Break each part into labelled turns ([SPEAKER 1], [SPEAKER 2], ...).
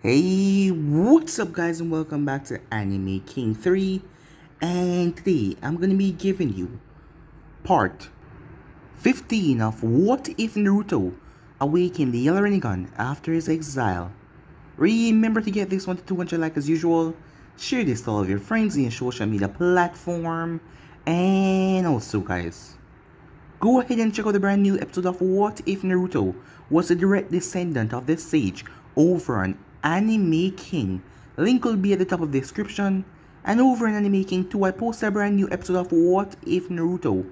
[SPEAKER 1] Hey, what's up guys and welcome back to Anime King 3, and today I'm gonna be giving you part 15 of What If Naruto Awakened the Yellow Rinnegan after his exile. Remember to get this one to 200 likes as usual, share this to all of your friends in your social media platform, and also guys, go ahead and check out the brand new episode of What If Naruto was a direct descendant of the sage over on Anime King. Link will be at the top of the description. And over on Anime King 2, I posted a brand new episode of What If Naruto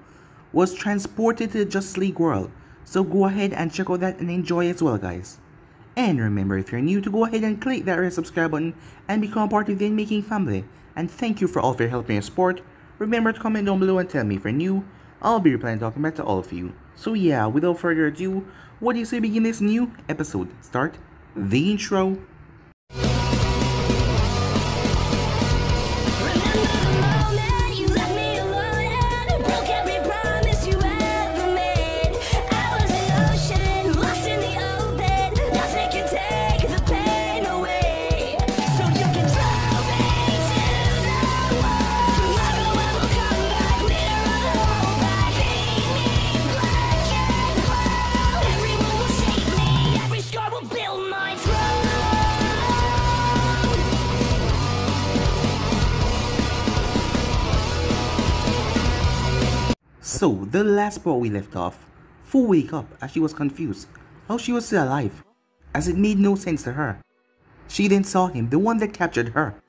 [SPEAKER 1] was transported to the Justice League world. So go ahead and check out that and enjoy as well guys. And remember, if you're new, to go ahead and click that red subscribe button and become part of the Anime King family. And thank you for all of your help and your support. Remember to comment down below and tell me if you're new. I'll be replying talking back to all of you. So yeah, without further ado, what do you say we begin this new episode? Start the intro. So, the last part we left off, Fu wake up as she was confused how she was still alive, as it made no sense to her. She then saw him, the one that captured her,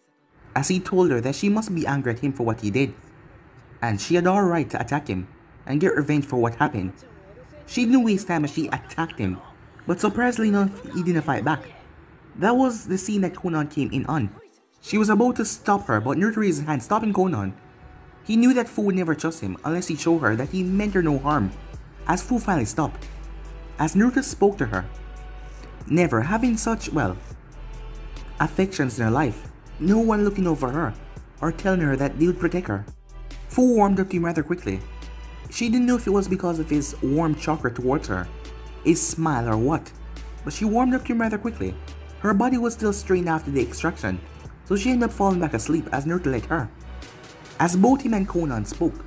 [SPEAKER 1] as he told her that she must be angry at him for what he did, and she had all right to attack him and get revenge for what happened. She didn't waste time as she attacked him, but surprisingly enough, he didn't fight back. That was the scene that Konan came in on. She was about to stop her, but Naruto raised his hand, stopping Konan. He knew that Fu would never trust him unless he showed her that he meant her no harm, as Fu finally stopped. As Naruto spoke to her, never having such, affections in her life, no one looking over her, or telling her that they would protect her. Fu warmed up to him rather quickly. She didn't know if it was because of his warm chakra towards her, his smile or what, but she warmed up to him rather quickly. Her body was still strained after the extraction, so she ended up falling back asleep as Naruto let her. As both him and Konan spoke,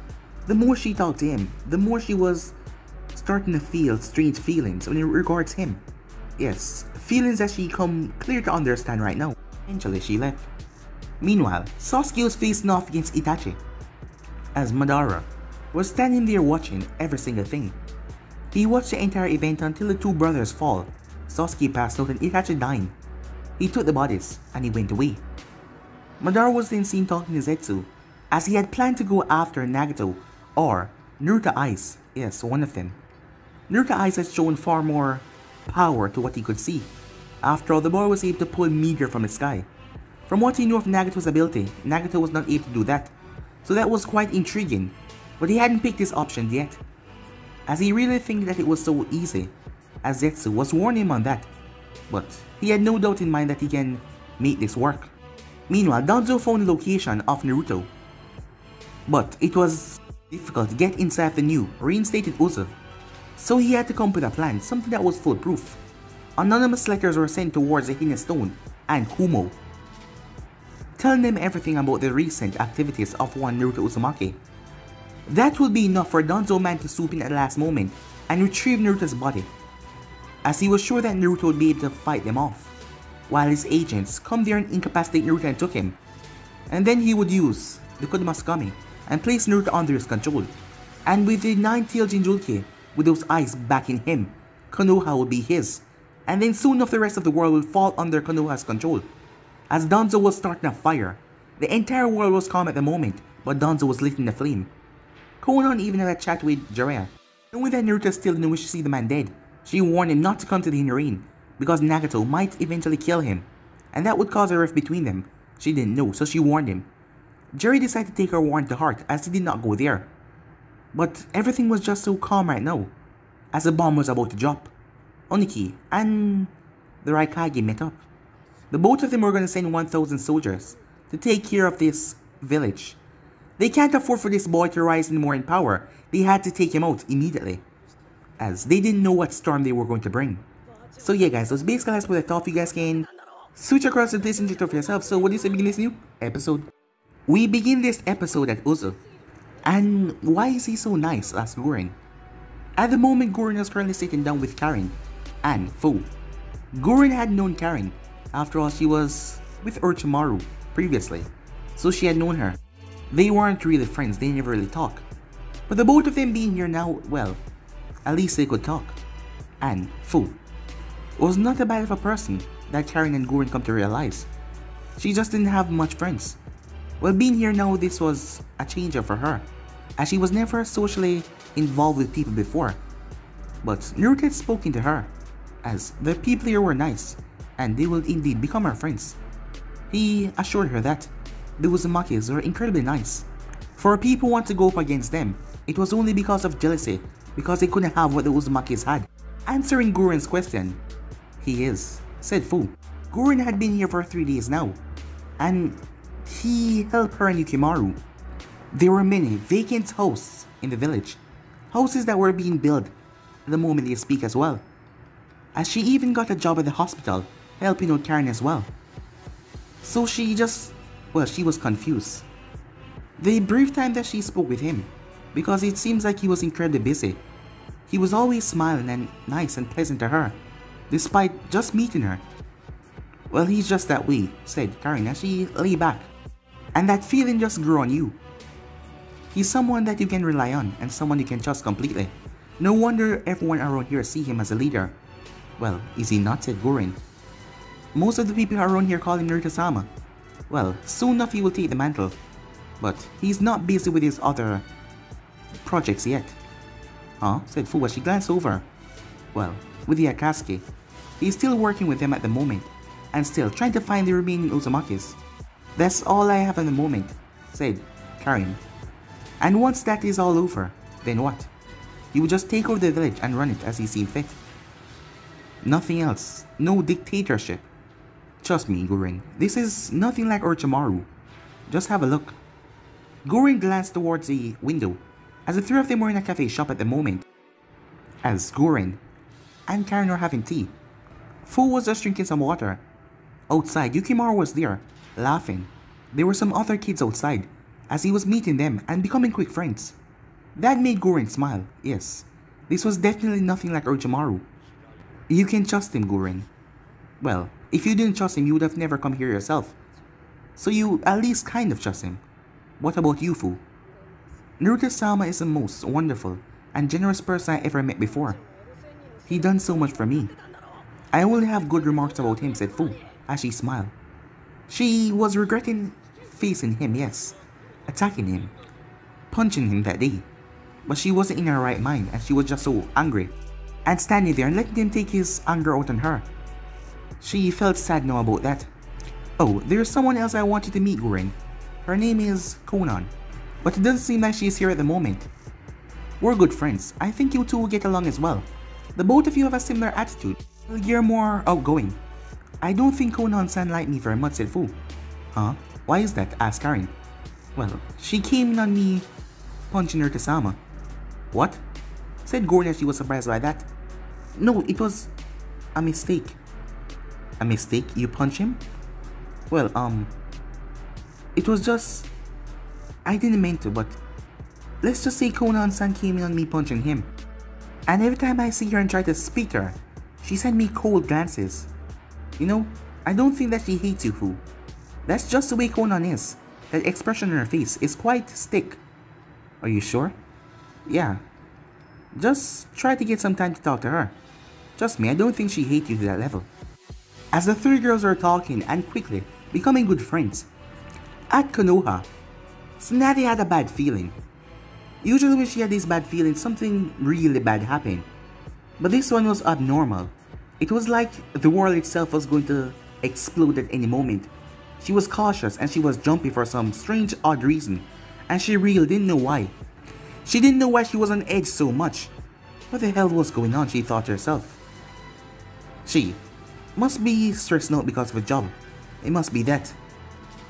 [SPEAKER 1] the more she talked to him, the more she was starting to feel strange feelings when it regards him. Yes, feelings that she come clear to understand right now. Eventually she left. Meanwhile, Sasuke was facing off against Itachi, as Madara was standing there watching every single thing. He watched the entire event until the two brothers fall, Sasuke passed out and Itachi dying. He took the bodies and he went away. Madara was then seen talking to Zetsu, as he had planned to go after Nagato or Naruto Eyes, yes, one of them. Naruto Eyes had shown far more power to what he could see. After all, the boy was able to pull meteor from the sky. From what he knew of Nagato's ability, Nagato was not able to do that, so that was quite intriguing, but he hadn't picked this option yet, as he really think that it was so easy, as Zetsu was warning him on that, but he had no doubt in mind that he can make this work. Meanwhile, Danzo found the location of Naruto, but it was difficult to get inside the new, reinstated Uzu, so he had to come up with a plan, something that was foolproof. Anonymous letters were sent towards the Hina Stone and Kumo, telling them everything about the recent activities of one Naruto Uzumaki. That would be enough for Danzo Man to swoop in at the last moment and retrieve Naruto's body, as he was sure that Naruto would be able to fight them off, while his agents come there and incapacitate Naruto and took him, and then he would use the Konosuba and place Naruto under his control, and with the 9-tailed Jinchuriki with those eyes backing him, Konoha would be his, and then soon enough the rest of the world would fall under Konoha's control. As Danzo was starting a fire, the entire world was calm at the moment, but Danzo was lit in the flame. Konan even had a chat with Jiraiya. Knowing that Naruto still didn't wish to see the man dead, she warned him not to come to the Hinrin, because Nagato might eventually kill him, and that would cause a rift between them. She didn't know, so she warned him. Jerry decided to take her warning to heart as he did not go there. But everything was just so calm right now, as the bomb was about to drop. Oniki and the Raikage met up. The both of them were going to send 1,000 soldiers to take care of this village. They can't afford for this boy to rise anymore in power. They had to take him out immediately, as they didn't know what storm they were going to bring. So yeah guys, so basically that's what I thought. You guys can Switch across and please enjoy it for yourself. So what do you say begin this new episode? We begin this episode at Uzo. And why is he so nice? Asked Gurren. At the moment, Gurren was currently sitting down with Karen and Fu. Gurren had known Karen. After all, she was with Orochimaru previously, so she had known her. They weren't really friends, they never really talk. But the both of them being here now, well, at least they could talk. And Fu was not a bad of a person that Karen and Gurren come to realize. She just didn't have much friends. Well, being here now, this was a changer for her, as she was never socially involved with people before. But Naruto had spoken to her, as the people here were nice, and they will indeed become her friends. He assured her that the Uzumakis were incredibly nice. For people who want to go up against them, it was only because of jealousy, because they couldn't have what the Uzumakis had. Answering Gurren's question, he is, said Fu. Gurren had been here for 3 days now, and he helped her and Yukimaru. There were many vacant houses in the village, houses that were being built the moment they speak as well. As she even got a job at the hospital, helping out Karen as well. So she was confused. The brief time that she spoke with him, because it seems like he was incredibly busy. He was always smiling and nice and pleasant to her, despite just meeting her. Well, he's just that way, said Karen as she lay back. And that feeling just grew on you. He's someone that you can rely on and someone you can trust completely. No wonder everyone around here see him as a leader. Well, is he not, said Gurren. Most of the people around here call him Naruto-sama. Well, soon enough he will take the mantle. But he's not busy with his other projects yet. Huh? Said Fu as she glanced over. Well, with the Akatsuki, he's still working with them at the moment, and still trying to find the remaining Uzumakis. That's all I have at the moment, said Karen. And once that is all over, then what? He would just take over the village and run it as he seemed fit. Nothing else, no dictatorship. Trust me, Gurren, this is nothing like Orochimaru. Just have a look. Gurren glanced towards the window, as the three of them were in a cafe shop at the moment. As Gurren and Karen were having tea, Fu was just drinking some water. Outside, Yukimaru was there, laughing. There were some other kids outside, as he was meeting them and becoming quick friends. That made Gurren smile, yes. This was definitely nothing like Orochimaru. You can trust him, Gurren. Well, if you didn't trust him, you would have never come here yourself. So you at least kind of trust him. What about you, Fu? Naruto-sama is the most wonderful and generous person I ever met before. He done so much for me. I only have good remarks about him, said Fu, as she smiled. She was regretting facing him, yes, attacking him, punching him that day. But she wasn't in her right mind, and she was just so angry, and standing there and letting him take his anger out on her. She felt sad now about that. Oh, there's someone else I wanted to meet, Gurren. Her name is Konan, but it doesn't seem like she's here at the moment. We're good friends. I think you two will get along as well. The both of you have a similar attitude. You're more outgoing. I don't think Konan-san liked me very much, said Fu. Huh? Why is that? Asked Karen. Well, she came in on me punching her to Sama. What? Said Gurren as she was surprised by that. No, it was a mistake. A mistake? You punch him? Well, it was just... I didn't mean to, but... Let's just say Konan-san came in on me punching him. And every time I see her and try to speak to her, she sent me cold glances. You know, I don't think that she hates you, Fu. That's just the way Konan is. That expression on her face is quite stick. Are you sure? Yeah. Just try to get some time to talk to her. Trust me, I don't think she hates you to that level. As the three girls were talking and quickly becoming good friends, at Konoha, Tsunade had a bad feeling. Usually when she had these bad feelings, something really bad happened. But this one was abnormal. It was like the world itself was going to explode at any moment. She was cautious and she was jumpy for some strange odd reason, and she really didn't know why. She didn't know why she was on edge so much. What the hell was going on, she thought to herself. She must be stressed out because of a job. It must be that.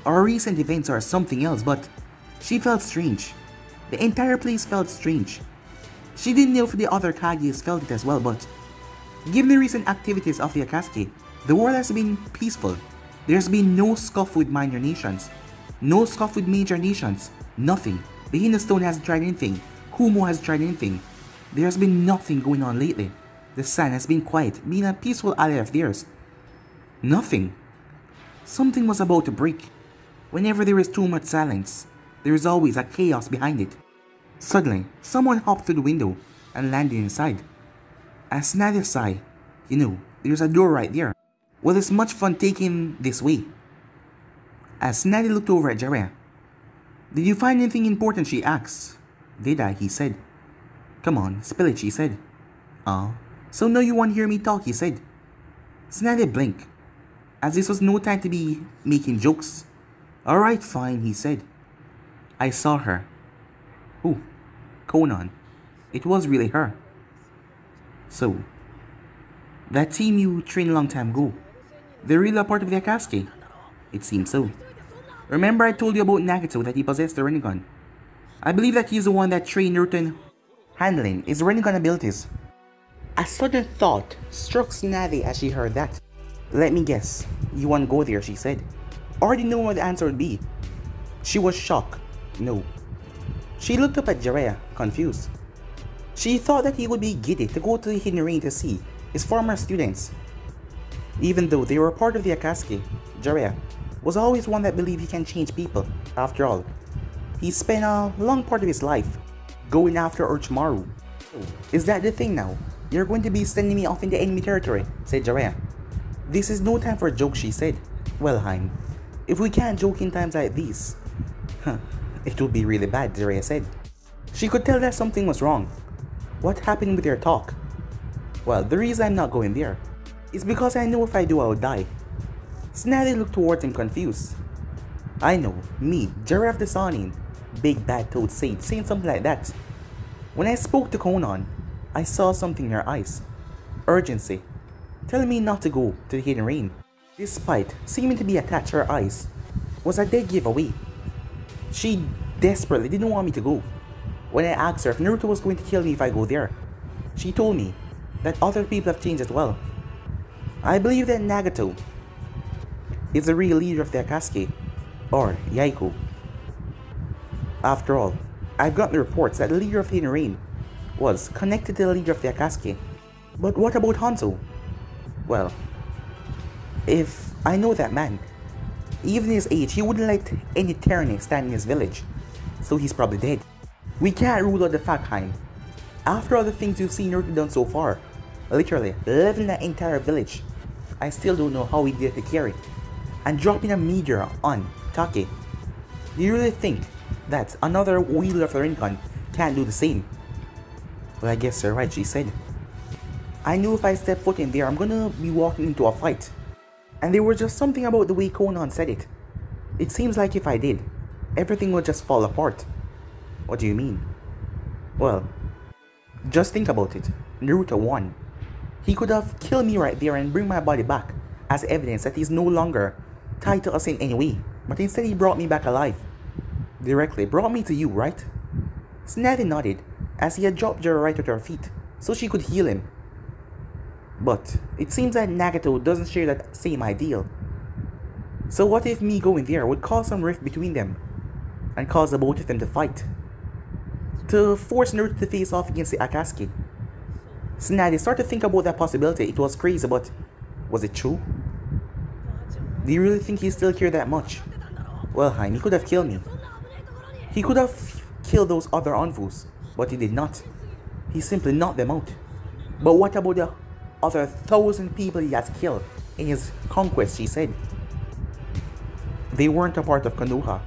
[SPEAKER 1] Or recent events or something else, but she felt strange. The entire place felt strange. She didn't know if the other Kages felt it as well, but given the recent activities of the Akatsuki, the world has been peaceful. There's been no scuff with minor nations. No scuff with major nations. Nothing. The Hindustone hasn't tried anything. Kumo has tried anything. There's been nothing going on lately. The San has been quiet, being a peaceful ally of theirs. Nothing. Something was about to break. Whenever there is too much silence, there is always a chaos behind it. Suddenly, someone hopped through the window and landed inside. As Nadia sighed, there's a door right there. Well, it's much fun taking this way. As Nadia looked over at Jiraiya. Did you find anything important, she asked. Did I, he said. Come on, spill it, she said. So now you won't hear me talk, he said. Nadia blinked, as this was no time to be making jokes. Alright, fine, he said. I saw her. Who? Konan. It was really her. So, that team you trained a long time ago, they're really a part of the Akatsuki? It seems so. Remember I told you about Nagato, that he possessed the Rinnegan? I believe that he's the one that trained Naruto in handling his Rinnegan abilities. A sudden thought struck Nadia as she heard that. Let me guess, you want to go there, she said. Already know what the answer would be. She was shocked. No. She looked up at Jiraiya, confused. She thought that he would be giddy to go to the Hidden Rain to see his former students. Even though they were part of the Akatsuki, Jiraiya was always one that believed he can change people. After all, he spent a long part of his life going after Orochimaru. Is that the thing now? You're going to be sending me off into enemy territory, said Jiraiya. This is no time for a joke, she said. Well, Hein, if we can't joke in times like these, it would be really bad, Jiraiya said. She could tell that something was wrong. What happened with your talk? Well, the reason I'm not going there is because I know if I do, I'll die. Nadia looked towards him confused. I know, me, Jiraiya the Sannin, big bad toad sage, saying something like that. When I spoke to Konan, I saw something in her eyes. Urgency. Telling me not to go to the Hidden Rain, despite seeming to be attached to her eyes, was a dead giveaway. She desperately didn't want me to go. When I asked her if Naruto was going to kill me if I go there, she told me that other people have changed as well. I believe that Nagato is the real leader of the Akatsuki, or Yaiko. After all, I've gotten reports that the leader of the Hidden Rain was connected to the leader of the Akatsuki. But what about Hanzo? Well, if I know that man, even his age, he wouldn't let any tyranny stand in his village, so he's probably dead. We can't rule out the fact, Hein. After all the things you've seen Naruto done so far, literally leveling that entire village, I still don't know how he did it to Kiri, and dropping a meteor on Take. Do you really think that another wielder of the Rinnegan can't do the same? Well, I guess you're right, she said. I knew if I step foot in there, I'm gonna be walking into a fight. And there was just something about the way Konan said it. It seems like if I did, everything would just fall apart. What do you mean? Well, just think about it. Naruto won. He could have killed me right there and bring my body back as evidence that he's no longer tied to us in any way. But instead he brought me back alive. Directly brought me to you, right? Nadia nodded as he had dropped Jiraiya right at her feet so she could heal him. But it seems that Nagato doesn't share that same ideal. So what if me going there would cause some rift between them and cause the both of them to fight? To force Naruto to face off against the Akatsuki. Nadia started to think about that possibility. It was crazy, but was it true? Do you really think he still cared that much? Well, Hein, he could have killed me. He could have killed those other Anvus, but he did not. He simply knocked them out. But what about the other 1,000 people he has killed in his conquest, she said. They weren't a part of Konoha.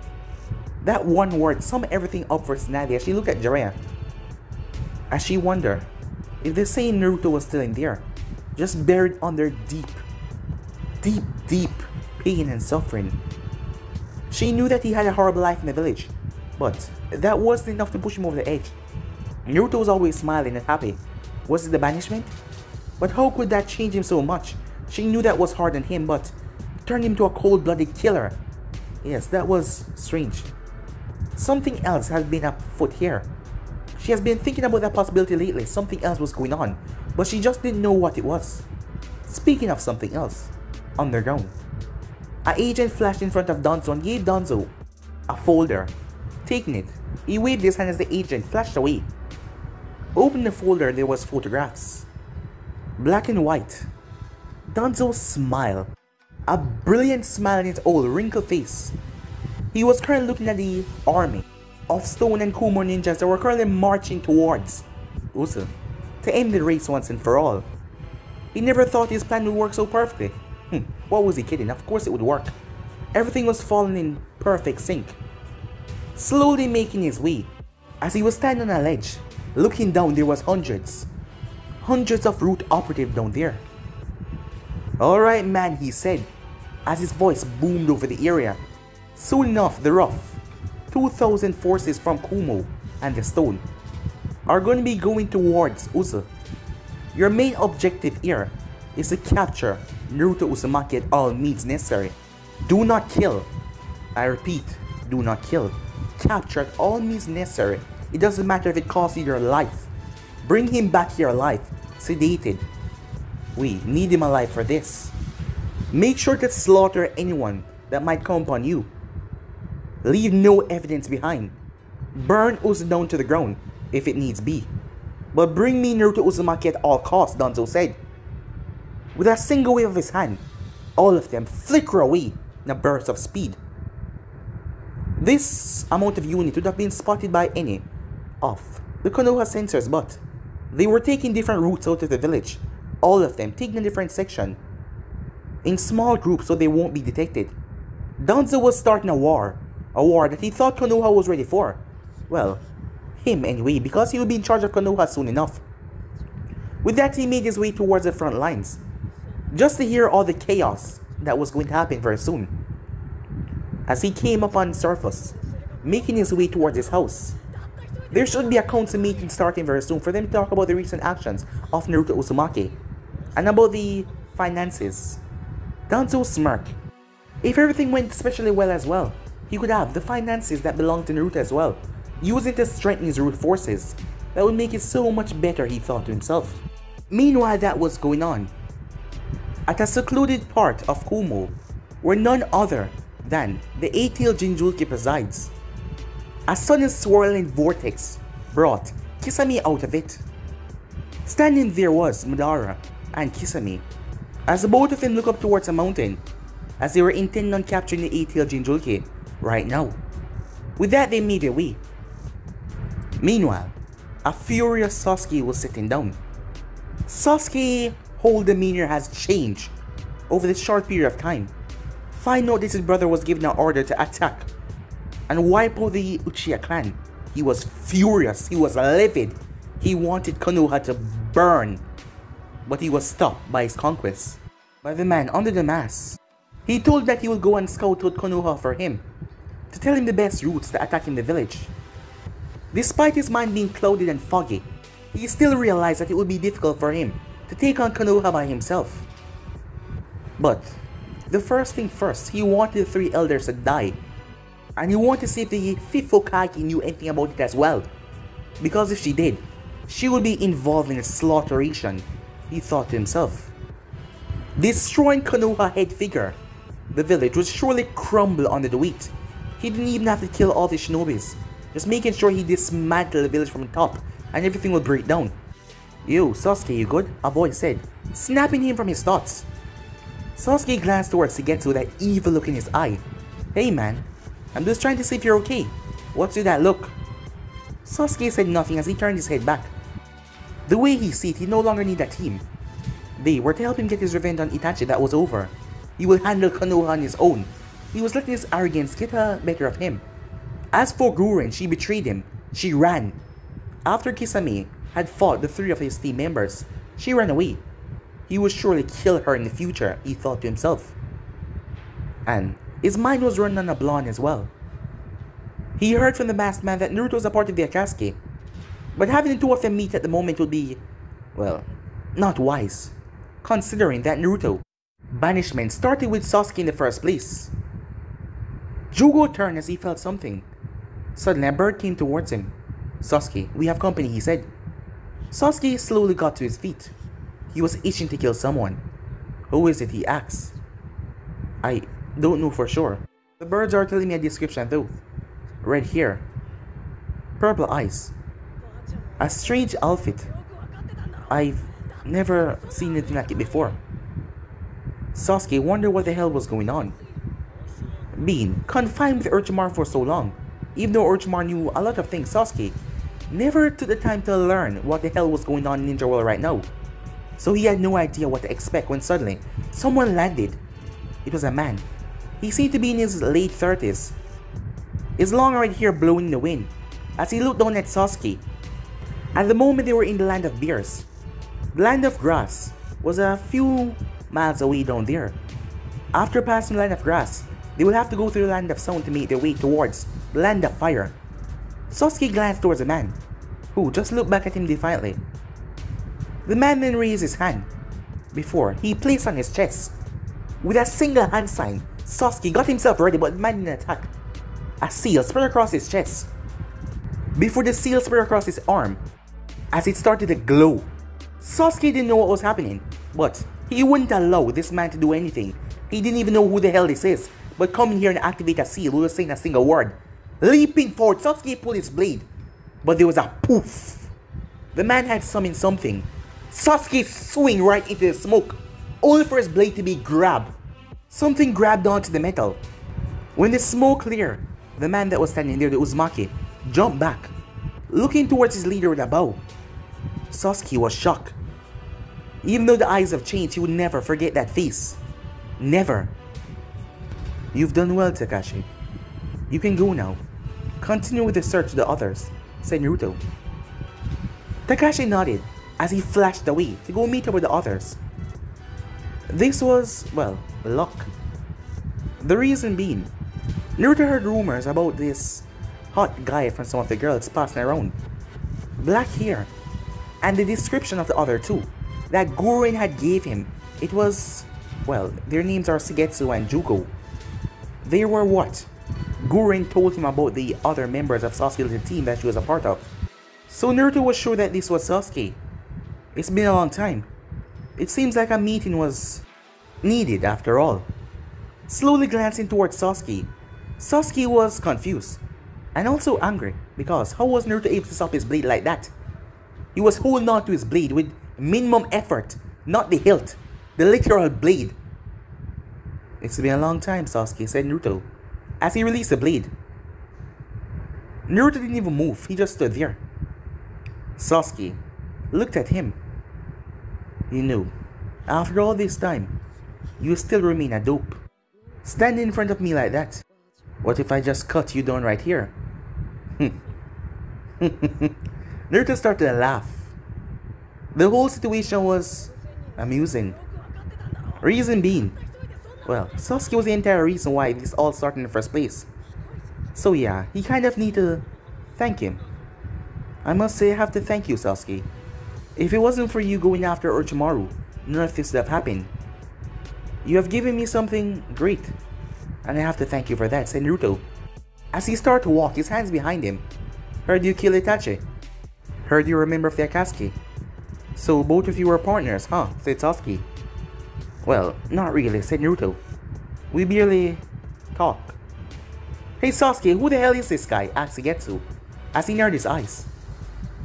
[SPEAKER 1] That one word summed everything up for Nadia as she looked at Jiraiya. As she wondered if the same Naruto was still in there, just buried under deep pain and suffering. She knew that he had a horrible life in the village, but that wasn't enough to push him over the edge. Naruto was always smiling and happy. Was it the banishment? But how could that change him so much? She knew that was hard on him, but turned him to a cold-blooded killer. Yes, that was strange. Something else has been afoot here. She has been thinking about that possibility lately. Something else was going on, but she just didn't know what it was. Speaking of something else, underground. An agent flashed in front of Danzo and gave Danzo a folder. Taking it, he waved his hand as the agent flashed away. Opening the folder, there was photographs. Black and white. Danzo smiled. A brilliant smile on his old wrinkled face. He was currently looking at the army of Stone and Kumo ninjas that were currently marching towards Uso to end the race once and for all. He never thought his plan would work so perfectly. What was he kidding? Of course it would work. Everything was falling in perfect sync. Slowly making his way, as he was standing on a ledge, looking down, there was hundreds of Root operatives down there. "Alright man," he said, as his voice boomed over the area. Soon enough, the rough 2,000 forces from Kumo and the Stone are going to be going towards Uso. Your main objective here is to capture Naruto Uzumaki at all means necessary. Do not kill. I repeat, do not kill. Capture at all means necessary. It doesn't matter if it costs you your life. Bring him back here alive, sedated. We need him alive for this. Make sure to slaughter anyone that might come upon you. Leave no evidence behind. Burn Uso down to the ground if it needs be. But bring me Naruto Uzumaki at all costs, Danzo said. With a single wave of his hand, all of them flicker away in a burst of speed. This amount of units would have been spotted by any of the Konoha sensors, but they were taking different routes out of the village, all of them taking a different section, in small groups so they won't be detected. Danzo was starting a war that he thought Konoha was ready for. Well, him anyway, because he will be in charge of Konoha soon enough. With that, he made his way towards the front lines, just to hear all the chaos that was going to happen very soon. As he came up on the surface, making his way towards his house, there should be a council meeting starting very soon for them to talk about the recent actions of Naruto Uzumaki and about the finances. Danzo smirked. If everything went especially well as well, he could have the finances that belong to Naruto as well, use it to strengthen his root forces. That would make it so much better, he thought to himself. Meanwhile, that was going on at a secluded part of Kumo, where none other than the 8-tailed Jinchuriki presides. A sudden swirling vortex brought Kisame out of it. Standing there was Madara and Kisame, as the both of them look up towards a mountain, as they were intending on capturing the 8-tailed Jinchuriki right now. With that, they made their way. Meanwhile, a furious Sasuke was sitting down. Sasuke's whole demeanor has changed over this short period of time. Find out that his brother was given an order to attack and wipe out the Uchiha clan. He was furious, he was livid, he wanted Konoha to burn, but he was stopped by his conquest, by the man under the mask. He told that he would go and scout out Konoha for him, to tell him the best routes to attack in the village. Despite his mind being clouded and foggy, he still realized that it would be difficult for him to take on Konoha by himself. But the first thing first, he wanted the 3 elders to die, and he wanted to see if the 5th Hokage knew anything about it as well, because if she did, she would be involved in a slaughteration, he thought to himself. Destroying Konoha head figure, the village would surely crumble under the weight. He didn't even have to kill all the shinobis, just making sure he dismantled the village from the top and everything would break down. "Yo, Sasuke, you good?" a voice said, snapping him from his thoughts. Sasuke glanced towards Shigetsu with that evil look in his eye. "Hey man, I'm just trying to see if you're okay. What's with that look?" Sasuke said nothing as he turned his head back. The way he sees, he no longer need a team. They were to help him get his revenge on Itachi. That was over. He will handle Konoha on his own. He was letting his arrogance get the better of him. As for Guren, she betrayed him. She ran. After Kisame had fought the 3 of his team members, she ran away. He would surely kill her in the future, he thought to himself. And his mind was running on a blonde as well. He heard from the masked man that Naruto was a part of the Akatsuki, but having the 2 of them meet at the moment would be, well, not wise, considering that Naruto banishment started with Sasuke in the first place. Jugo turned as he felt something. Suddenly a bird came towards him. "Sasuke, we have company," he said. Sasuke slowly got to his feet. He was itching to kill someone. "Who is it?" he asked. I Don't know for sure. The birds are telling me a description though. Red hair, purple eyes, a strange outfit. I've never seen anything like it before. Sasuke wondered what the hell was going on. Being confined with Orochimaru for so long, even though Orochimaru knew a lot of things, Sasuke never took the time to learn what the hell was going on in Ninja World right now. So he had no idea what to expect when suddenly someone landed. It was a man. He seemed to be in his late 30s. His long red hair blowing in the wind as he looked down at Sasuke. At the moment they were in the land of bears. The land of grass was a few miles away down there. After passing the land of grass, they would have to go through the land of sound to make their way towards the land of fire. Sasuke glanced towards the man, who just looked back at him defiantly. The man then raised his hand, before he placed on his chest. With a single hand sign, Sasuke got himself ready but the man didn't attack. A seal spread across his chest. Before the seal spread across his arm, as it started to glow. Sasuke didn't know what was happening, but he wouldn't allow this man to do anything. He didn't even know who the hell this is, but coming here and activate a seal without saying a single word. Leaping forward, Sasuke pulled his blade, but there was a poof. The man had summoned something. Sasuke swing right into the smoke, only for his blade to be grabbed. Something grabbed onto the metal. When the smoke cleared, the man that was standing there, the Uzumaki, jumped back, looking towards his leader with a bow. Sasuke was shocked. Even though the eyes have changed, he would never forget that face. Never. You've done well, Takashi. You can go now. Continue with the search of the others, said Naruto. Takashi nodded as he flashed away to go meet up with the others. This was, well, luck. The reason being, Naruto heard rumors about this hot guy from some of the girls passing around. Black hair, and the description of the other two that Guren had gave him. It was, well, their names are Shigetsu and Jugo. They were what Guren told him about the other members of Sasuke's team that she was a part of. So Naruto was sure that this was Sasuke. It's been a long time. It seems like a meeting was needed after all. Slowly glancing towards Sasuke, Sasuke was confused and also angry because how was Naruto able to stop his blade like that? He was holding on to his blade with minimum effort, not the hilt, the literal blade. It's been a long time, Sasuke, said Naruto as he released the blade. Naruto didn't even move, he just stood there. Sasuke looked at him. You knew, after all this time, you still remain a dope. Standing in front of me like that. What if I just cut you down right here? Naruto started to laugh. The whole situation was amusing. Reason being, well, Sasuke was the entire reason why this all started in the first place. So yeah, he kind of need to thank him. I must say I have to thank you, Sasuke. If it wasn't for you going after Orochimaru, none of this would have happened. You have given me something great, and I have to thank you for that, said Naruto. As he started to walk, his hands behind him. Heard you kill Itachi. Heard you were a member of the Akatsuki. So both of you were partners, huh? Said Sasuke. Well, not really, said Naruto. We barely talk. Hey Sasuke, who the hell is this guy? Asked Shigetsu, as he narrowed his eyes.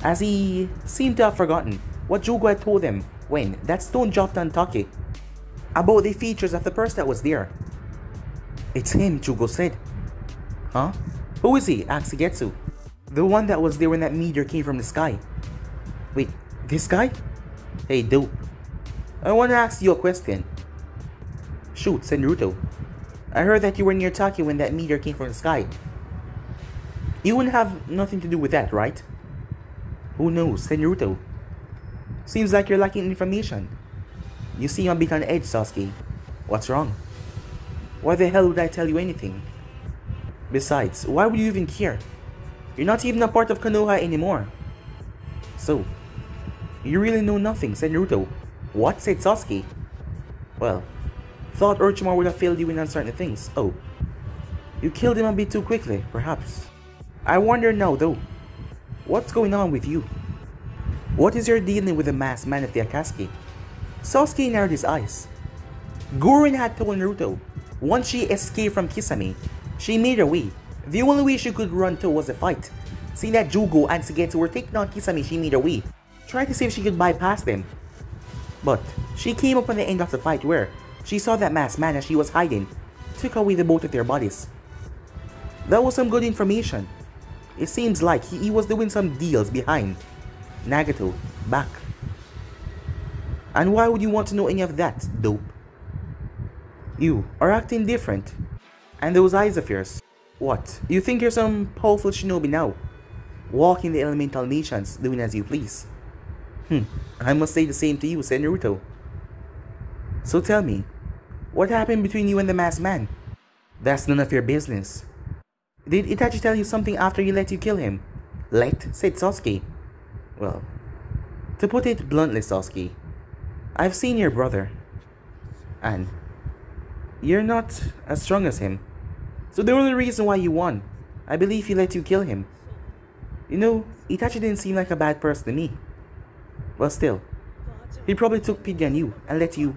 [SPEAKER 1] As he seemed to have forgotten what Jugo had told him when that stone dropped on Taki. About the features of the person that was there. It's him, Jugo said. Huh? Who is he? Asked Shigetsu. The one that was there when that meteor came from the sky. Wait, this guy? Hey, dope. I want to ask you a question. Shoot, said Naruto. I heard that you were near Taki when that meteor came from the sky. You wouldn't have nothing to do with that, right? Who knows, said Naruto. Seems like you're lacking information. You seem a bit on edge, Sasuke. What's wrong? Why the hell would I tell you anything? Besides, why would you even care? You're not even a part of Konoha anymore. So, you really know nothing, said Naruto. What? Said Sasuke. Well, thought Orochimaru would have failed you in on certain things. Oh, you killed him a bit too quickly, perhaps. I wonder now though, what's going on with you? What is your dealing with the masked man of the Akatsuki? Sasuke narrowed his eyes. Guren had told Naruto Once she escaped from Kisame, she made her way. The only way she could run to was a fight. Seeing that Jugo and Suigetsu were taking on Kisame, she made her way, tried to see if she could bypass them. But she came up on the end of the fight where she saw that masked man as she was hiding, took away the both of their bodies. That was some good information. It seems like he was doing some deals behind Nagato back. And why would you want to know any of that, dope? You are acting different. And those eyes of yours. What? You think you're some powerful shinobi now? Walking the elemental nations, doing as you please. I must say the same to you, said Naruto. So tell me, what happened between you and the masked man? That's none of your business. Did Itachi tell you something after he let you kill him? Let? Said Sasuke. Well, to put it bluntly, Sasuke, I've seen your brother. And you're not as strong as him. So the only reason why you won, I believe he let you kill him. You know, Itachi didn't seem like a bad person to me. Well, still, he probably took pity on you and let you...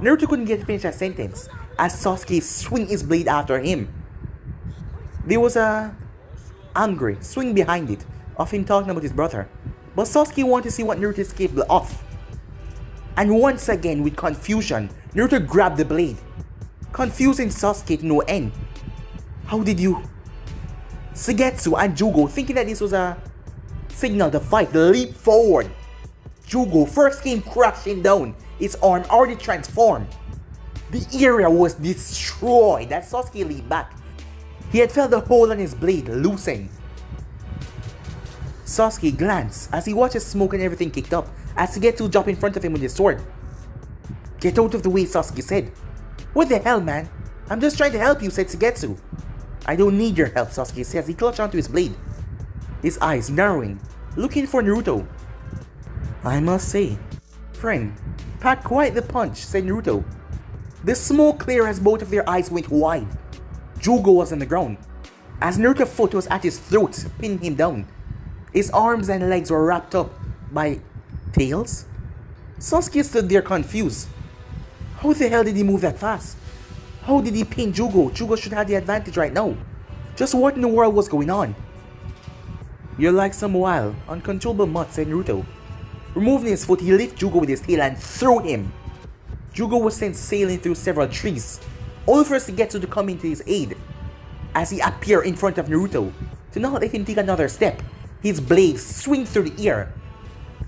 [SPEAKER 1] Naruto couldn't get to finish that sentence as Sasuke swung his blade after him. There was a angry swing behind it of him talking about his brother. But Sasuke wanted to see what Naruto is capable of. And once again, with confusion, Naruto grabbed the blade, confusing Sasuke to no end. How did you... Suigetsu and Jugo, thinking that this was a signal to fight, leaped forward. Jugo first came crashing down, his arm already transformed. The area was destroyed as Sasuke leaped back. He had felt the hole on his blade loosen. Sasuke glanced as he watched his smoke and everything kicked up as Suigetsu dropped in front of him with his sword. Get out of the way, Sasuke said. What the hell, man? I'm just trying to help you, said Suigetsu. I don't need your help, Sasuke said as he clutched onto his blade, his eyes narrowing, looking for Naruto. I must say, friend, packed quite the punch, said Naruto. The smoke cleared as both of their eyes went wide. Jugo was on the ground, as Naruto's foot was at his throat, pinning him down. His arms and legs were wrapped up by tails. Sasuke stood there confused. How the hell did he move that fast? How did he pin Jugo? Jugo should have the advantage right now. Just what in the world was going on? You're like some wild, uncontrollable mutt, said Naruto. Removing his foot, he lifted Jugo with his tail and threw him. Jugo was sent sailing through several trees, only for Suigetsu to come into his aid. As he appeared in front of Naruto, to not let him take another step, his blade swung through the air.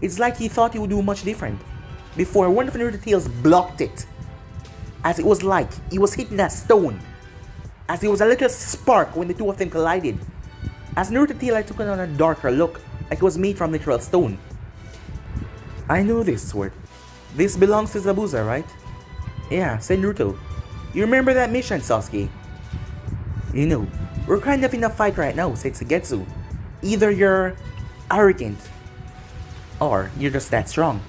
[SPEAKER 1] It's like he thought he would do much different, before one of Naruto's tails blocked it. As it was like he was hitting a stone, as there was a little spark when the two of them collided. As Naruto's tail took on a darker look, like it was made from literal stone. I know this sword. This belongs to Zabuza, right? Yeah, said Naruto. You remember that mission, Sasuke? You know, we're kind of in a fight right now, said Suigetsu. Either you're arrogant, or you're just that strong.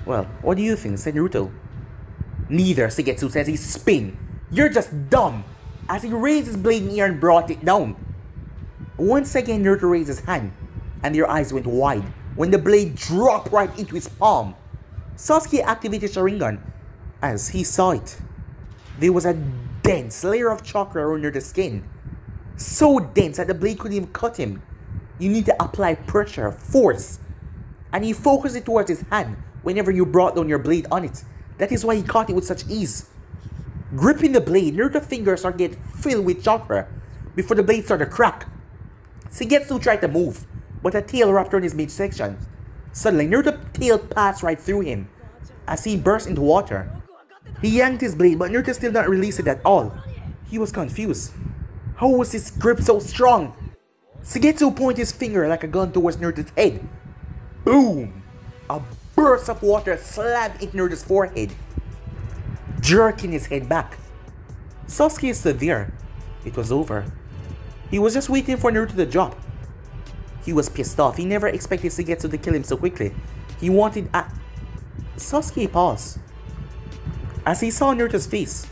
[SPEAKER 1] Well, what do you think, said Naruto. Neither, Suigetsu says he spin. You're just dumb. As he raised his blade in the air and brought it down. Once again, Naruto raised his hand, and their eyes went wide when the blade dropped right into his palm. Sasuke activated Sharingan as he saw it. There was a dense layer of chakra under the skin. So dense that the blade couldn't even cut him. You need to apply pressure, force. And he focused it towards his hand whenever you brought down your blade on it. That is why he caught it with such ease. Gripping the blade, Naruto's fingers started to get filled with chakra before the blade started to crack. Suigetsu tried to move, but a tail wrapped around his midsection. Suddenly, Naruto's tail passed right through him as he burst into water. He yanked his blade, but Naruto still did not release it at all. He was confused. How was his grip so strong? Suigetsu pointed his finger like a gun towards Naruto's head. Boom! A burst of water slammed into Naruto's forehead, jerking his head back. Sasuke stood there. It was over. He was just waiting for Naruto to drop. He was pissed off. He never expected Suigetsu to kill him so quickly. He wanted a... Sasuke paused as he saw Naruto's face.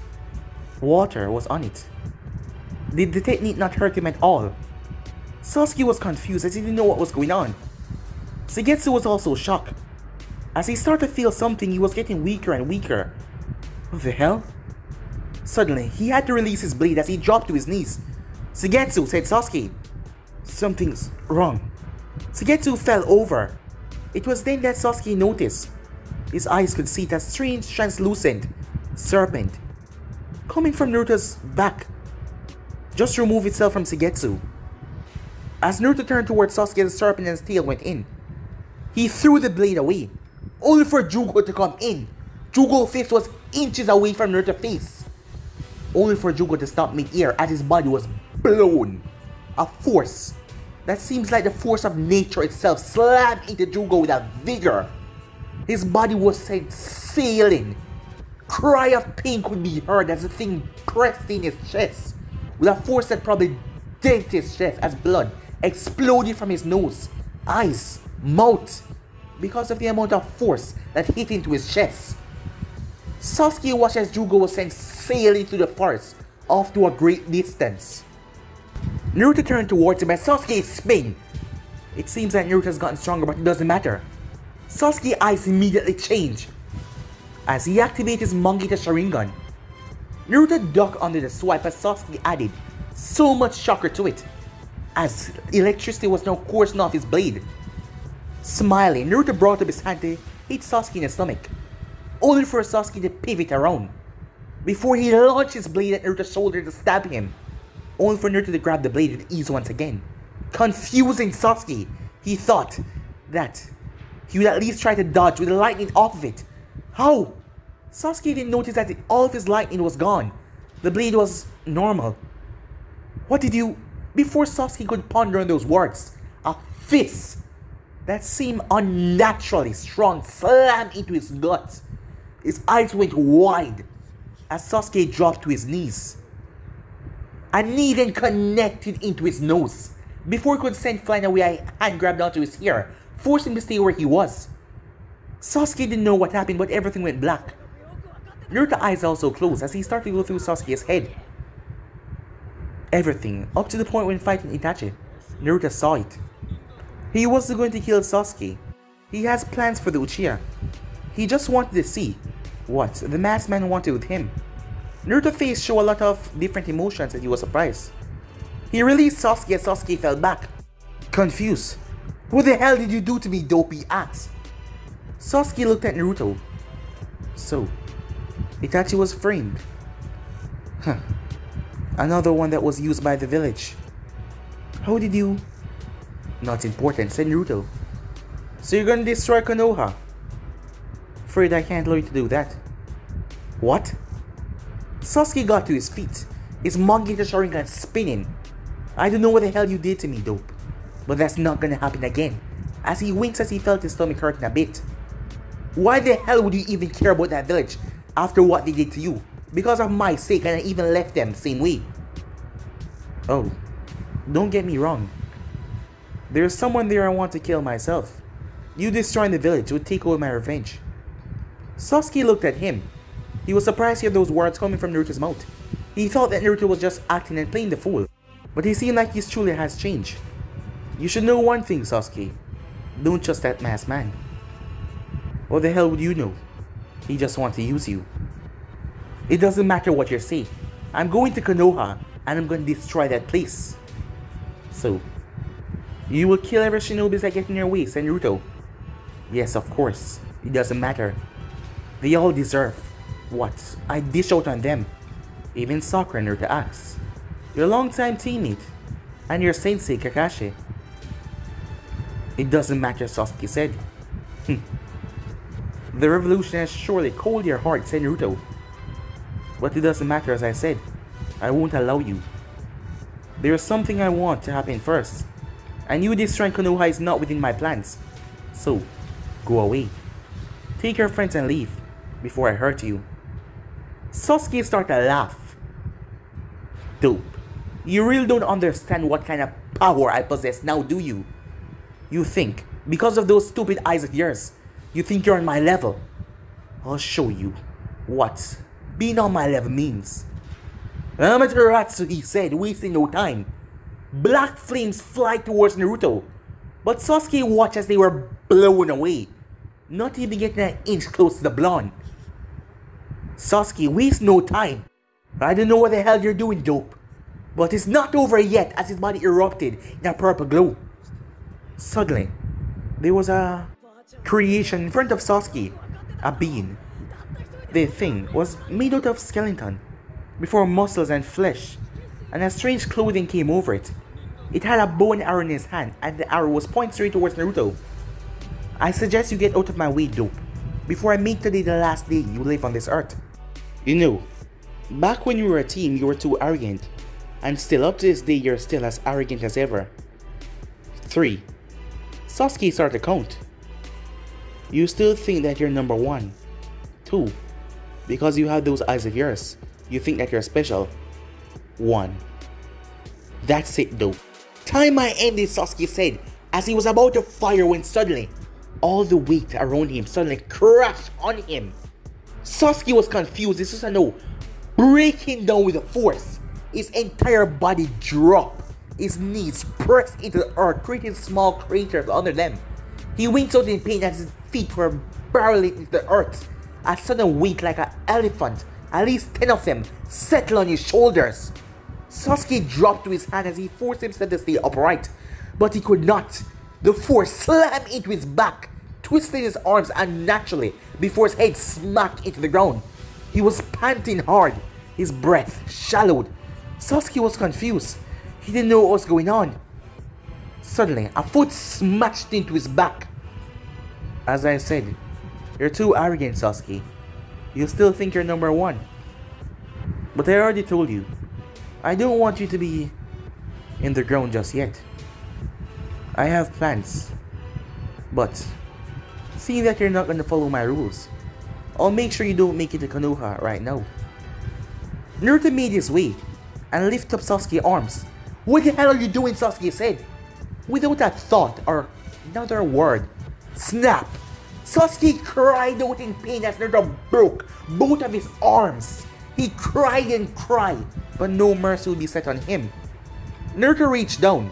[SPEAKER 1] Water was on it. Did the technique not hurt him at all? Sasuke was confused as he didn't know what was going on. Suigetsu was also shocked. As he started to feel something, he was getting weaker and weaker. What the hell? Suddenly, he had to release his blade as he dropped to his knees. "Suigetsu," said Sasuke. "Something's wrong." Suigetsu fell over. It was then that Sasuke noticed. His eyes could see that strange, translucent serpent coming from Naruto's back. Just remove itself from Suigetsu. As Naruto turned towards Sasuke, the serpent and its tail went in. He threw the blade away, only for Jugo to come in. Jugo's fist was inches away from Naruto's face, only for Jugo to stop mid-air as his body was blown. A force that seems like the force of nature itself slammed into Jugo with a vigor. His body was sent sailing. Cry of pain could be heard as the thing pressed in his chest with a force that probably dented his chest as blood exploded from his nose, eyes, mouth because of the amount of force that hit into his chest. Sasuke watched as Jugo was sent sailing through the forest off to a great distance. Naruto turned towards him as Sasuke spin. It seems that Naruto has gotten stronger, but it doesn't matter. Sasuke's eyes immediately changed as he activated his Mangekyo Sharingan. Naruto ducked under the swipe as Sasuke added so much chakra to it, as electricity was now coursing off his blade. Smiling, Naruto brought up his hand to hit Sasuke in the stomach, only for Sasuke to pivot around, before he launched his blade at Naruto's shoulder to stab him, only for Naruto to grab the blade with ease once again. Confusing Sasuke, he thought that he would at least try to dodge with the lightning off of it. How? Sasuke didn't notice that all of his lightning was gone. The blade was normal. What did you... Before Sasuke could ponder on those words, a fist that seemed unnaturally strong slammed into his guts. His eyes went wide as Sasuke dropped to his knees. A knee then connected into his nose. Before he could send flying away, a hand grabbed onto his hair, forcing him to stay where he was. Sasuke didn't know what happened, but everything went black. Naruto's eyes also closed as he started to go through Sasuke's head. Everything, up to the point when fighting Itachi. Naruto saw it. He wasn't going to kill Sasuke. He has plans for the Uchiha. He just wanted to see what the masked man wanted with him. Naruto's face showed a lot of different emotions and he was surprised. He released Sasuke as Sasuke fell back, confused. "What the hell did you do to me, dopey?" asked. Sasuke looked at Naruto. "So, Itachi was framed. Huh. Another one that was used by the village. How did you..." "Not important," said Naruto. "So you're gonna destroy Konoha?" "Afraid I can't allow you to do that." "What?" Sasuke got to his feet, his Mangekyo Sharingan spinning. "I don't know what the hell you did to me, dope, but that's not gonna happen again," as he winks as he felt his stomach hurting a bit. "Why the hell would you even care about that village after what they did to you? Because of my sake, and I even left them the same way." "Oh, don't get me wrong. There's someone there I want to kill myself. You destroying the village would take away my revenge." Sasuke looked at him. He was surprised to hear those words coming from Naruto's mouth. He thought that Naruto was just acting and playing the fool, but he seemed like he truly has changed. "You should know one thing, Sasuke. Don't trust that masked man." "What the hell would you know? He just wants to use you." "It doesn't matter what you're saying. I'm going to Konoha and I'm going to destroy that place." "So, you will kill every shinobis that get in your way," said Naruto. "Yes, of course. It doesn't matter. They all deserve what I dish out on them." Even Sakura, Naruto asks. "Your longtime teammate and your sensei, Kakashi." "It doesn't matter," Sasuke said. "The revolution has surely cold your heart," said Naruto. "But it doesn't matter, as I said. I won't allow you. There's something I want to happen first, and you destroying Konoha is not within my plans. So, go away. Take your friends and leave, before I hurt you." Sasuke started to laugh. "Dope. You really don't understand what kind of power I possess now, do you? You think, because of those stupid eyes of yours, you think you're on my level? I'll show you what being on my level means." "Amaterasu," he said, wasting no time. Black flames fly towards Naruto, but Sasuke watched as they were blown away, not even getting an inch close to the blonde. Sasuke wastes no time. I don't know what the hell you're doing, dope. But it's not over yet as his body erupted in a purple glow. Suddenly, there was a creation in front of Sasuke. A being. The thing was made out of skeleton, before muscles and flesh, and a strange clothing came over it. It had a bow and arrow in his hand, and the arrow was pointed straight towards Naruto. I suggest you get out of my way, dope, before I make today the last day you live on this earth. You know, back when you were a teen, you were too arrogant, and still up to this day you're still as arrogant as ever. 3. Sasuke started to count. You still think that you're number 1. 2. Because you have those eyes of yours, you think that you're special. 1. That's it though. Time I ended, Sasuke said, as he was about to fire when suddenly, all the weight around him suddenly crashed on him. Sasuke was confused. This was a no. Breaking down with a force. His entire body dropped. His knees pressed into the earth, creating small craters under them. He winced out in pain as his feet were barreling into the earth. A sudden weight like an elephant, at least 10 of them, settled on his shoulders. Sasuke dropped to his hand as he forced himself to stay upright, but he could not. The force slammed into his back, twisting his arms unnaturally before his head smacked into the ground. He was panting hard, his breath shallowed. Sasuke was confused. He didn't know what was going on. Suddenly, a foot smashed into his back. As I said, you're too arrogant, Sasuke. You still think you're number 1. But I already told you, I don't want you to be in the ground just yet. I have plans. But, seeing that you're not going to follow my rules, I'll make sure you don't make it to Konoha right now. Naruto made his way and lifted up Sasuke's arms. What the hell are you doing, Sasuke said. Without a thought or another word. Snap! Sasuke cried out in pain as Naruto broke both of his arms. He cried and cried, but no mercy would be set on him. Naruto reached down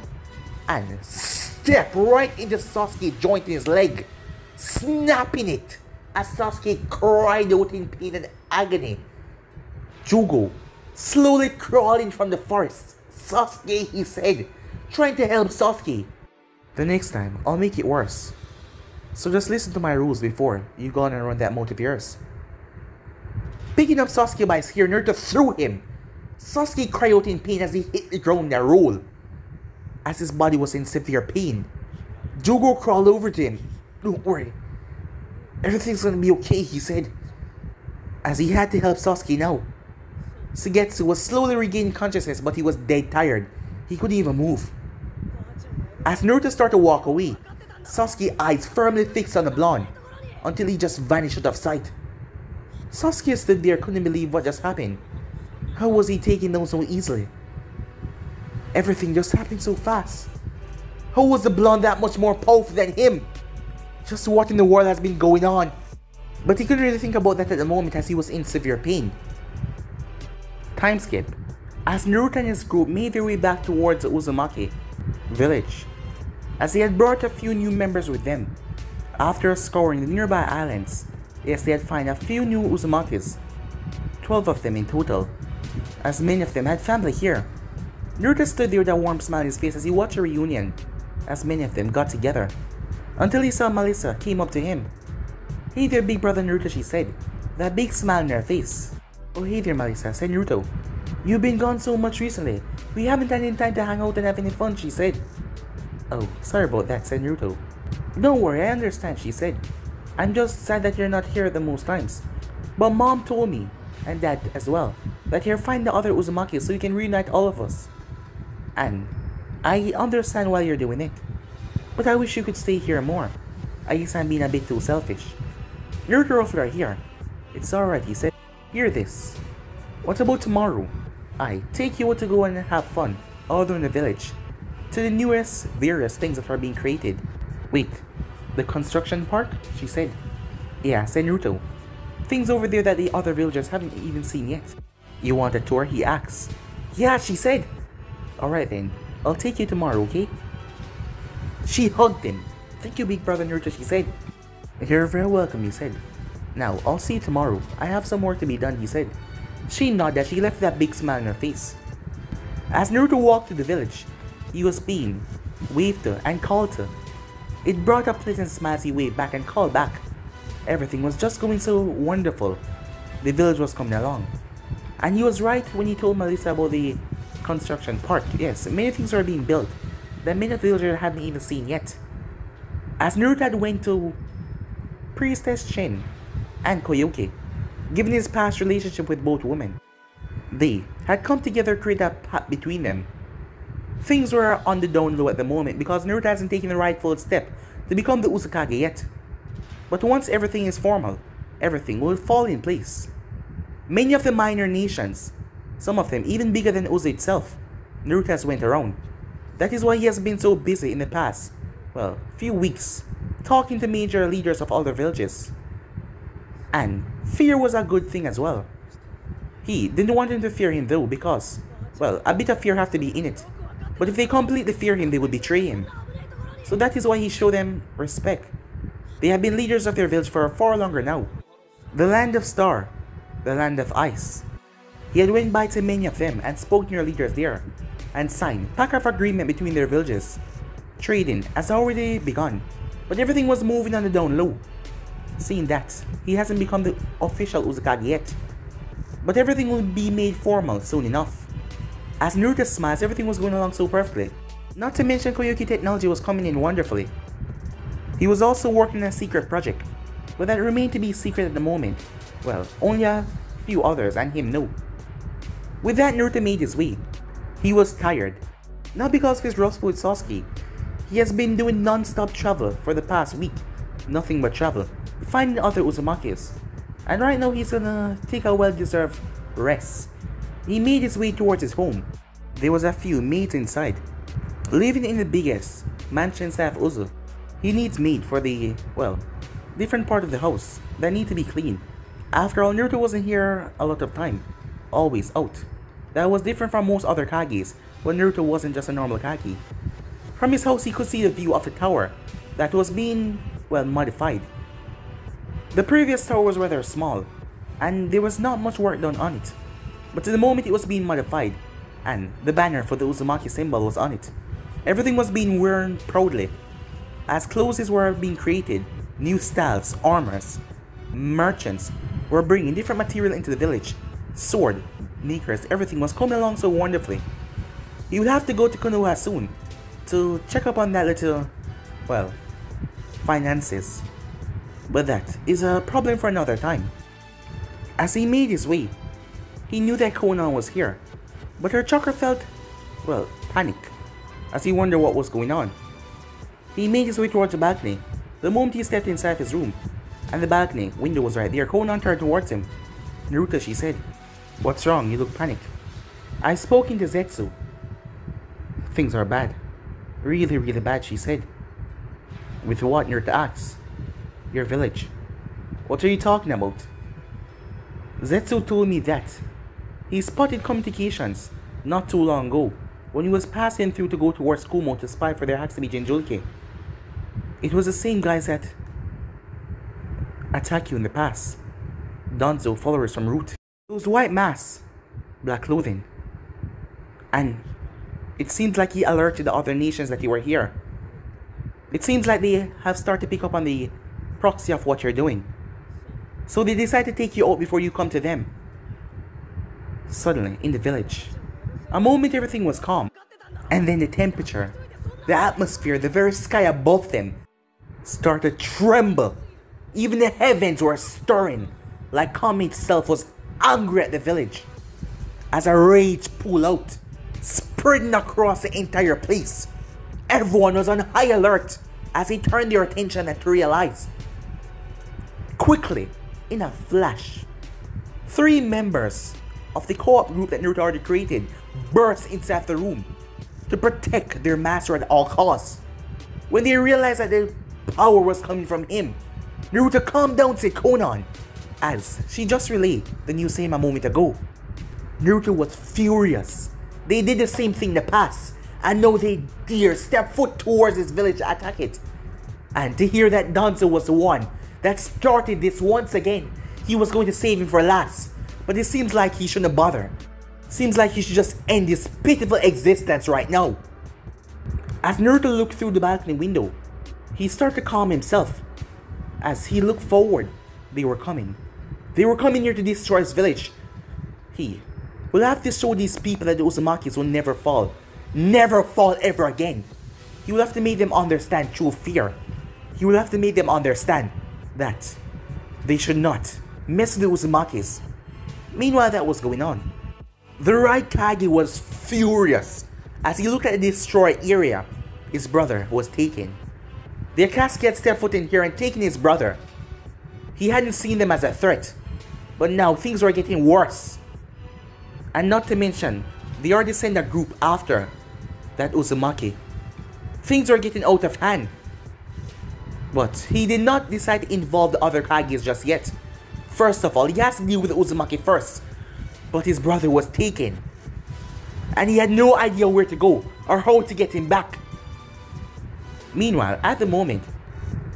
[SPEAKER 1] and stepped right into Sasuke's joint in his leg, snapping it as Sasuke cried out in pain and agony. Jugo slowly crawling from the forest. Sasuke, he said, trying to help Sasuke. The next time, I'll make it worse. So just listen to my rules before you go on and run that mouth of yours. Picking up Sasuke by his hair, Naruto threw him. Sasuke cried out in pain as he hit the ground and rolled, as his body was in severe pain. Jugo crawled over to him. Don't worry. Everything's gonna be okay, he said, as he had to help Sasuke now. Suigetsu was slowly regaining consciousness, but he was dead tired. He couldn't even move. As Naruto started to walk away, Sasuke's eyes firmly fixed on the blonde, until he just vanished out of sight. Sasuke stood there, couldn't believe what just happened. How was he taken down so easily? Everything just happened so fast. How was the blonde that much more powerful than him? Just what in the world has been going on? But he couldn't really think about that at the moment as he was in severe pain. Time skip. As Naruto and his group made their way back towards the Uzumaki village, as they had brought a few new members with them. After scouring the nearby islands, yes, they had found a few new Uzumakis, 12 of them in total, as many of them had family here. Naruto stood there with a warm smile on his face as he watched a reunion, as many of them got together, until he saw Melissa came up to him. "Hey there, big brother Naruto," she said, that big smile on her face. "Oh hey there, Melissa," said Naruto. "You've been gone so much recently. We haven't had any time to hang out and have any fun," she said. "Oh, sorry about that," said Naruto. "Don't worry, I understand," she said. "I'm just sad that you're not here at the most times. But Mom told me, and Dad as well, that you're finding the other Uzumaki so you can reunite all of us. And I understand why you're doing it. But I wish you could stay here more. I guess I'm being a bit too selfish." Naruto ruffled her hair. "It's alright," he said. "Hear this. What about tomorrow? I take you out to go and have fun, all around the village, to the newest, various things that are being created." "Wait, the construction park?" she said. "Yeah," said Naruto. "Things over there that the other villagers haven't even seen yet." "You want a tour?" he asked. "Yeah," she said. "Alright then, I'll take you tomorrow, okay?" She hugged him. "Thank you, big brother Naruto," she said. "You're very welcome," he said. "Now, I'll see you tomorrow. I have some work to be done," he said. She nodded as she left that big smile on her face. As Naruto walked to the village, he was being waved to and called to. It brought a pleasant smile as he waved back and called back. Everything was just going so wonderful. The village was coming along. And he was right when he told Melissa about the construction part. Yes, many things were being built that many of the villagers hadn't even seen yet. As Naruto had went to Priestess Shin and Koyuki, given his past relationship with both women, they had come together to create a pact between them. Things were on the down low at the moment because Naruto hasn't taken the rightful step to become the Uzukage yet. But once everything is formal, everything will fall in place. Many of the minor nations, some of them even bigger than Uzu itself, Naruto has went around. That is why he has been so busy in the past, few weeks, talking to major leaders of other villages. And fear was a good thing as well. He didn't want them to fear him though because, a bit of fear have to be in it. But if they completely fear him, they would betray him. So that is why he showed them respect. They have been leaders of their village for far longer now. The land of Star, the land of Ice. He had went by to many of them and spoke to their leaders there, and signed pact of agreement between their villages. Trading has already begun, but everything was moving on the down low. Seeing that, he hasn't become the official Uzukage yet, but everything will be made formal soon enough. As Naruto smiles, everything was going along so perfectly. Not to mention Koyuki technology was coming in wonderfully. He was also working on a secret project, but that remained to be secret at the moment. Only a few others and him know. With that, Naruto made his way. He was tired, not because of his rough with Sasuke. He has been doing non-stop travel for the past week, nothing but travel, finding other Uzumakis. And right now he's gonna take a well-deserved rest. He made his way towards his home. There was a few maids inside. Living in the biggest mansion staff Uzu, he needs maid for the, different part of the house that need to be cleaned. After all, Naruto wasn't here a lot of time, always out. That was different from most other Kages, when Naruto wasn't just a normal Kage. From his house he could see the view of the tower that was being, modified. The previous tower was rather small, and there was not much work done on it. But to the moment it was being modified, and the banner for the Uzumaki symbol was on it. Everything was being worn proudly. As clothes were being created, new styles, armors, merchants were bringing different material into the village. Sword, makers, everything was coming along so wonderfully. He would have to go to Konoha soon to check up on that little, finances. But that is a problem for another time. As he made his way, he knew that Konan was here, but her chakra felt, panic, as he wondered what was going on. He made his way towards the balcony. The moment he stepped inside his room, and the balcony window was right there, Konan turned towards him. "Naruto," she said. "What's wrong? You look panicked." "I've spoken to Zetsu. Things are bad. Really, really bad," she said. "With what?" Naruto asked. "Your village." "What are you talking about?" "Zetsu told me that he spotted communications not too long ago when he was passing through to go towards Kumo to spy for their Hatsumi Jinchuriki. It was the same guys that attacked you in the past. Danzo followers from Root. Those white masks, black clothing. And it seems like he alerted the other nations that you were here. It seems like they have started to pick up on the proxy of what you're doing. So they decided to take you out before you come to them." Suddenly, in the village, a moment everything was calm. And then the temperature, the atmosphere, the very sky above them started to tremble. Even the heavens were stirring, like Kami itself was angry at the village. As a rage pulled out, spreading across the entire place. Everyone was on high alert as they turned their attention and to realize. Quickly, in a flash, 3 members of the co-op group that Naruto already created burst inside the room to protect their master at all costs. When they realized that the power was coming from him, Naruto calmed down to Konan, as she just relayed the news to him a moment ago. Naruto was furious. They did the same thing in the past, and now they dare step foot towards his village to attack it. And to hear that Danzo was the one that started this once again, he was going to save him for last. but it seems like he shouldn't bother. Seems like he should just end his pitiful existence right now. As Naruto looked through the balcony window, he started to calm himself. As he looked forward, they were coming. They were coming here to destroy his village. He will have to show these people that the Uzumakis will never fall. Never fall ever again. He will have to make them understand true fear. He will have to make them understand that they should not mess with the Uzumakis. Meanwhile, that was going on. The Raikage was furious as he looked at the destroyed area his brother was taken. The Akatsuki had stepped foot in here and taken his brother. He hadn't seen them as a threat, but now things were getting worse. And not to mention, they already sent a group after that Uzumaki. Things were getting out of hand. But he did not decide to involve the other Kages just yet. First of all, he has to deal with Uzumaki first. But his brother was taken. And he had no idea where to go or how to get him back. Meanwhile, at the moment,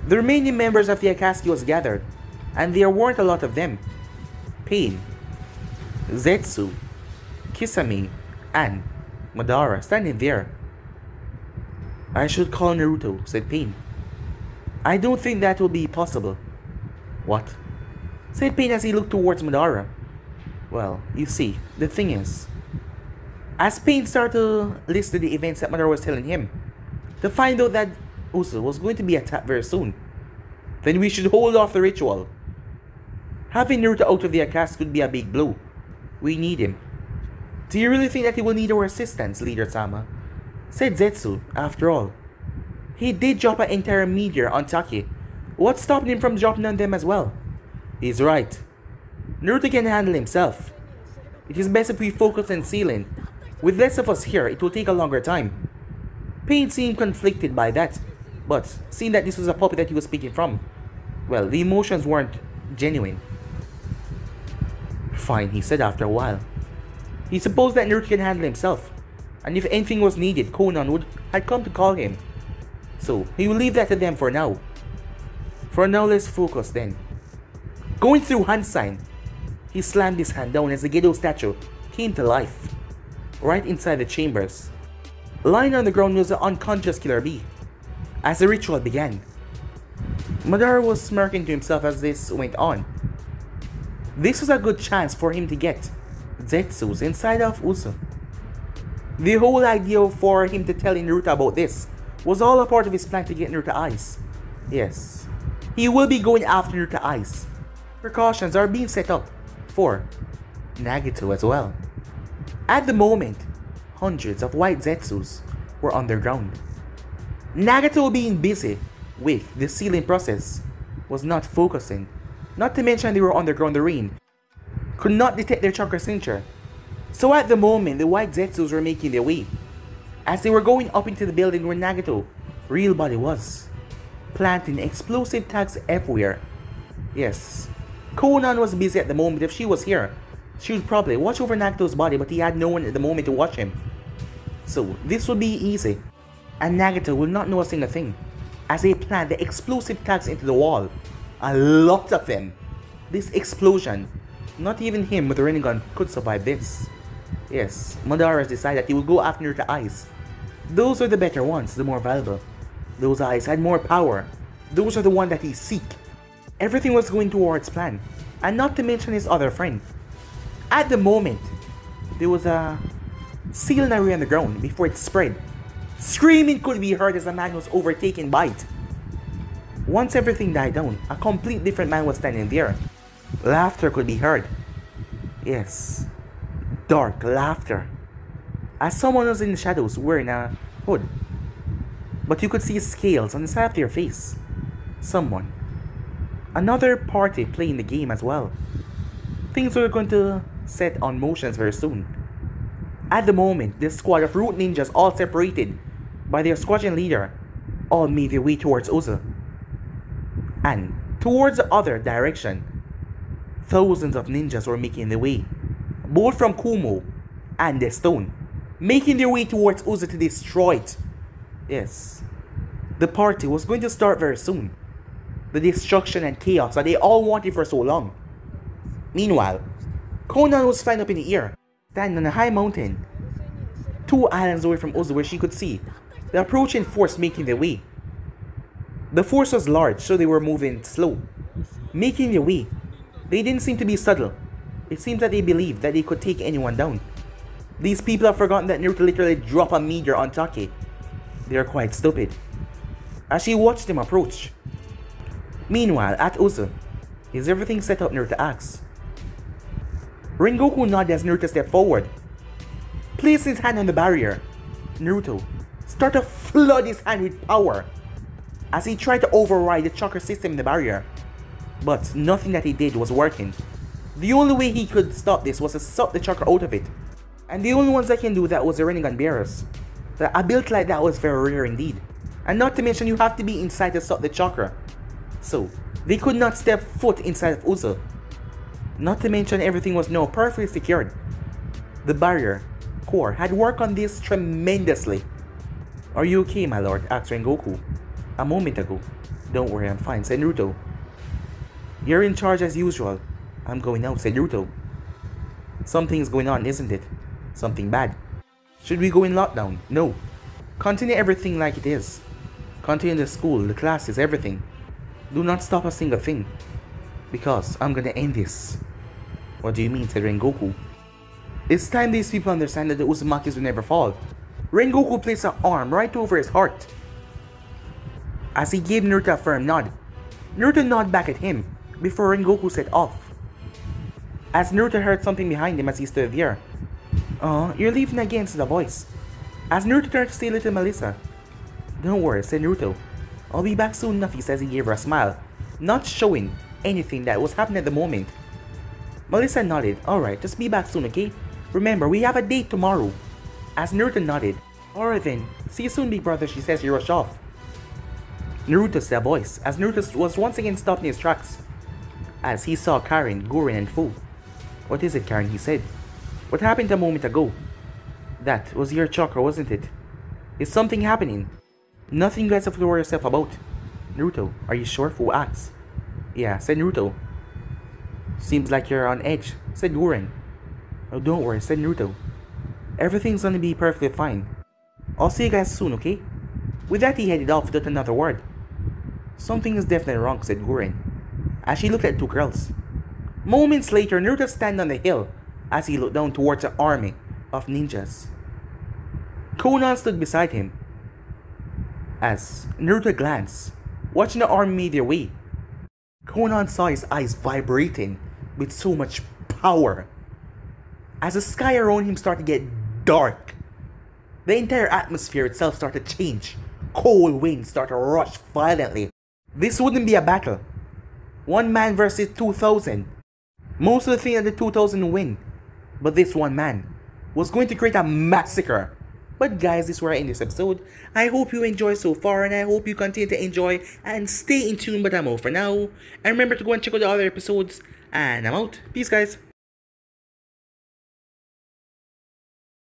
[SPEAKER 1] the remaining members of the Akatsuki was gathered. And there weren't a lot of them. Pain, Zetsu, Kisame, and Madara standing there. I should call Naruto, said Pain. I don't think that will be possible. What? Said Pain as he looked towards Madara. Well, you see, the thing is, as Pain started to list the events that Madara was telling him, to find out that Uso was going to be attacked very soon, then we should hold off the ritual. Having Naruto out of the Akatsuki could be a big blow. We need him. Do you really think that he will need our assistance, Leader Sama? Said Zetsu, after all. He did drop an entire meteor on Taki. What's stopping him from dropping on them as well? He's right. Naruto can handle himself. It is best if we focus on sealing. With less of us here, it will take a longer time. Pain seemed conflicted by that, but seeing that this was a puppet that he was speaking from, well, the emotions weren't genuine. Fine, he said after a while. He supposed that Naruto can handle himself, and if anything was needed, Konan had come to call him. So, he will leave that to them for now. For now, let's focus then. Going through hand sign, he slammed his hand down as the Gedo statue came to life, right inside the chambers. Lying on the ground was the unconscious Killer Bee. As the ritual began, Madara was smirking to himself as this went on. This was a good chance for him to get Zetsu's inside of Uso. The whole idea for him to tell Naruto about this was all a part of his plan to get Naruto Eyes. Yes, he will be going after Naruto Eyes. Precautions are being set up for Nagato as well. At the moment, hundreds of white Zetsus were underground. Nagato, being busy with the sealing process, was not focusing. Not to mention they were underground, the rain could not detect their chakra signature. So at the moment, the white Zetsus were making their way. As they were going up into the building where Nagato real body was, planting explosive tags everywhere. Yes, Konan was busy at the moment. If she was here, she would probably watch over Nagato's body, but he had no one at the moment to watch him. So this would be easy, and Nagato will not know a single thing, as they plant the explosive tags into the wall. A lot of them. This explosion, not even him with a Rinnegan could survive this. Yes, Madara has decided that he will go after the eyes. Those are the better ones, the more valuable. Those eyes had more power. Those are the ones that he seek. Everything was going towards plan, and not to mention his other friend. At the moment, there was a seal area on the ground before it spread. Screaming could be heard as the man was overtaken by it. Once everything died down, a complete different man was standing there. Laughter could be heard. Yes, dark laughter. As someone was in the shadows wearing a hood. But you could see scales on the side of their face. Someone. Another party playing the game as well. Things were going to set on motions very soon. At the moment, this squad of root ninjas, all separated by their squadron leader, all made their way towards Uzo. And towards the other direction, thousands of ninjas were making their way, both from Kumo and the stone, making their way towards Uzo to destroy it. Yes, the party was going to start very soon. The destruction and chaos that they all wanted for so long. Meanwhile, Conan was flying up in the air, standing on a high mountain, 2 islands away from Uzo where she could see the approaching force making their way. The force was large, so they were moving slow, making their way. They didn't seem to be subtle. It seemed that they believed that they could take anyone down. These people have forgotten that Naruto literally dropped a meteor on Take. They are quite stupid. As she watched him approach. Meanwhile, at Uzo, is everything set up? Naruto asks. Rengoku nodded as Naruto stepped forward, placed his hand on the barrier. Naruto started to flood his hand with power as he tried to override the chakra system in the barrier. But nothing that he did was working. The only way he could stop this was to suck the chakra out of it. And the only ones that can do that was the Rinnegan bearers. The ability like that was very rare indeed. And not to mention you have to be inside to suck the chakra. So, they could not step foot inside of Uzo. Not to mention everything was now perfectly secured. The barrier core had worked on this tremendously. Are you okay, my lord? Asked Rengoku a moment ago. Don't worry, I'm fine, said Naruto. You're in charge as usual. I'm going out, said Naruto. Something is going on, isn't it? Something bad. Should we go in lockdown? No. Continue everything like it is. Continue the school, the classes, everything. Do not stop a single thing. Because I'm gonna end this. What do you mean, said Rengoku. It's time these people understand that the Uzumakis will never fall. Rengoku placed an arm right over his heart. As he gave Naruto a firm nod. Naruto nodded back at him before Rengoku set off. As Naruto heard something behind him as he stood there. You're leaving again, said a voice. As Naruto turned to see little Melissa. Don't worry, said Naruto. I'll be back soon enough, he says. He gave her a smile, not showing anything that was happening at the moment. Melissa nodded. Alright, just be back soon, okay? Remember, we have a date tomorrow. As Naruto nodded. Alright then, see you soon, big brother, she says. He rushed off. Naruto said a voice, as Naruto was once again stopped in his tracks. As he saw Karen, Gurren, and Fu. What is it, Karen? He said. What happened a moment ago? That was your chakra, wasn't it? Is something happening? Nothing you guys have to worry yourself about. Naruto, are you sure? Fu asks. Yeah, said Naruto. Seems like you're on edge, said Gurren. Oh, don't worry, said Naruto. Everything's gonna be perfectly fine. I'll see you guys soon, okay? With that, he headed off without another word. Something is definitely wrong, said Gurren, as she looked at two girls. Moments later, Naruto stand on the hill as he looked down towards an army of ninjas. Conan stood beside him. As Naruto glanced, watching the army make their way, Conan saw his eyes vibrating with so much power. As the sky around him started to get dark, the entire atmosphere itself started to change. Cold winds started to rush violently. This wouldn't be a battle. One man versus 2,000. Most of the thing that the 2,000 win. But this one man was going to create a massacre. But guys, this is where I end this episode. I hope you enjoyed so far, and I hope you continue to enjoy and stay in tune. But I'm out for now. And remember to go and check out the other episodes. And I'm out. Peace, guys.